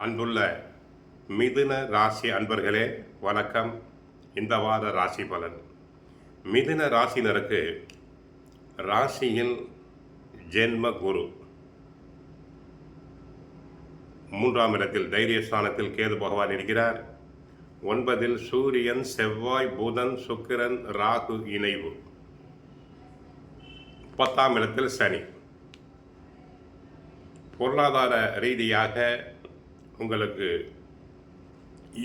அன்புள்ள மிதுன ராசி அன்பர்களே வணக்கம். இந்த வார ராசி பலன். மிதுன ராசினருக்கு ராசியில் ஜென்ம குரு, 3ஆம் இடத்தில் தைரியஸ்தானத்தில் கேது பகவான் இருக்கிறார். 9இல் சூரியன், செவ்வாய், புதன், சுக்கிரன், ராகு இணைவு. 10ஆம் இடத்தில் சனி. பொருளாதார ரீதியாக உங்களுக்கு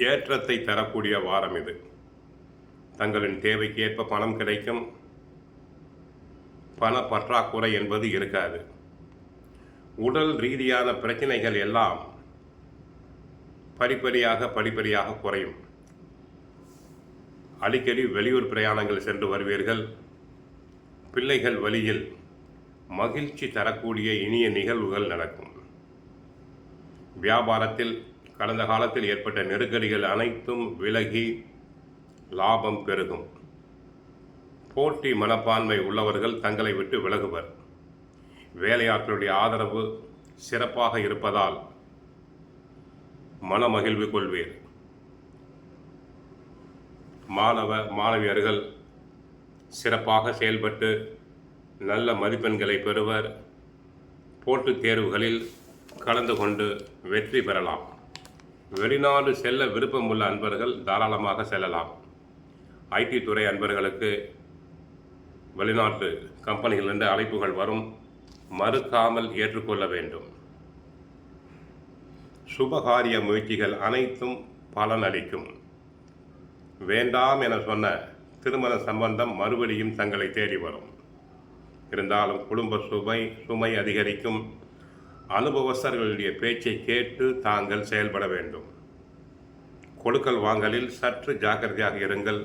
ஏற்றத்தை தரக்கூடிய வாரம் இது. தங்களின் தேவைக்கு ஏற்ப பணம் கிடைக்கும். பண பற்றாக்குறை என்பது இருக்காது. உடல் ரீதியான பிரச்சனைகள் எல்லாம் படிப்படியாக குறையும். அடிக்கடி வெளியூர் பிரயாணங்கள் சென்று வருவீர்கள். பிள்ளைகள் வழியில் மகிழ்ச்சி தரக்கூடிய இனிய நிகழ்வுகள் நடக்கும். வியாபாரத்தில் கடந்த காலத்தில் ஏற்பட்ட நெருக்கடிகள் அனைத்தும் விலகி லாபம் பெருகும். போட்டி மனப்பான்மை உள்ளவர்கள் தங்களை விட்டு விலகுவர். வேலையாட்களுடைய ஆதரவு சிறப்பாக இருப்பதால் மனமகிழ்வு கொள்வீர். மாணவியர்கள் சிறப்பாக செயல்பட்டு நல்ல மதிப்பெண்களை பெறுவர். போட்டித் தேர்வுகளில் கலந்து கொண்டு வெற்றி பெறலாம். வெளிநாடு செல்ல விருப்பமுள்ள அன்பர்கள் தாராளமாக செல்லலாம். ஐடி துறை அன்பர்களுக்கு வெளிநாட்டு கம்பெனிகளிலிருந்து அழைப்புகள் வரும். மறுக்காமல் ஏற்றுக்கொள்ள வேண்டும். சுபகாரிய முயற்சிகள் அனைத்தும் பலனளிக்கும். வேண்டாம் என சொன்ன திருமண சம்பந்தம் மறுபடியும் தங்களை தேடி வரும். இருந்தாலும் குடும்ப சுமை அதிகரிக்கும். அனுபவஸ்தர்களுடைய பேச்சை கேட்டு தாங்கள் செயல்பட வேண்டும். கொடுக்கல் வாங்கலில் சற்று ஜாக்கிரதையாக இருங்கள்.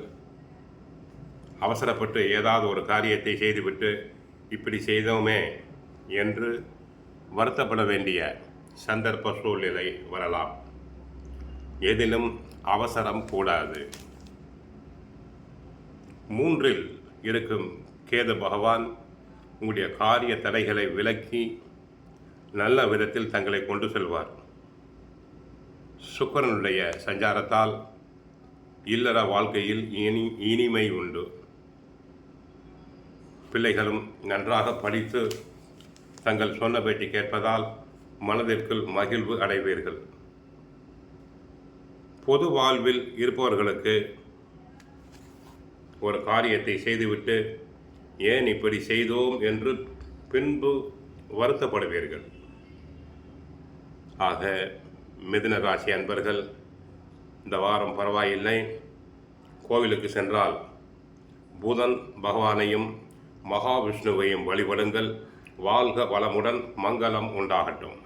அவசரப்பட்டு ஏதாவது ஒரு காரியத்தை செய்துவிட்டு இப்படி செய்தோமே என்று வருத்தப்பட வேண்டிய சந்தர்ப்ப சூழ்நிலை வரலாம். எதிலும் அவசரம் கூடாது. 3இல் இருக்கும் கேது பகவான் உங்களுடைய காரிய தடைகளை விலக்கி நல்ல விதத்தில் தங்களை கொண்டு செல்வார். சுக்கிரனுடைய சஞ்சாரத்தால் இல்லற வாழ்க்கையில் இனிமை உண்டு. பிள்ளைகளும் நன்றாக படித்து தங்கள் சொன்ன பேட்டி கேட்பதால் மனதிற்குள் மகிழ்வு அடைவீர்கள். பொது வாழ்வில் இருப்பவர்களுக்கு ஒரு காரியத்தை செய்துவிட்டு ஏன் இப்படி செய்தோம் என்று பின்பு வருத்தப்படுவீர்கள். ஆக மிதுன ராசி அன்பர்கள் இந்த வாரம் பரவாயில்லை. கோவிலுக்கு சென்றால் புதன் பகவானையும் மகாவிஷ்ணுவையும் வழிபடுங்கள். வாழ்க வளமுடன், மங்களம் உண்டாகட்டும்.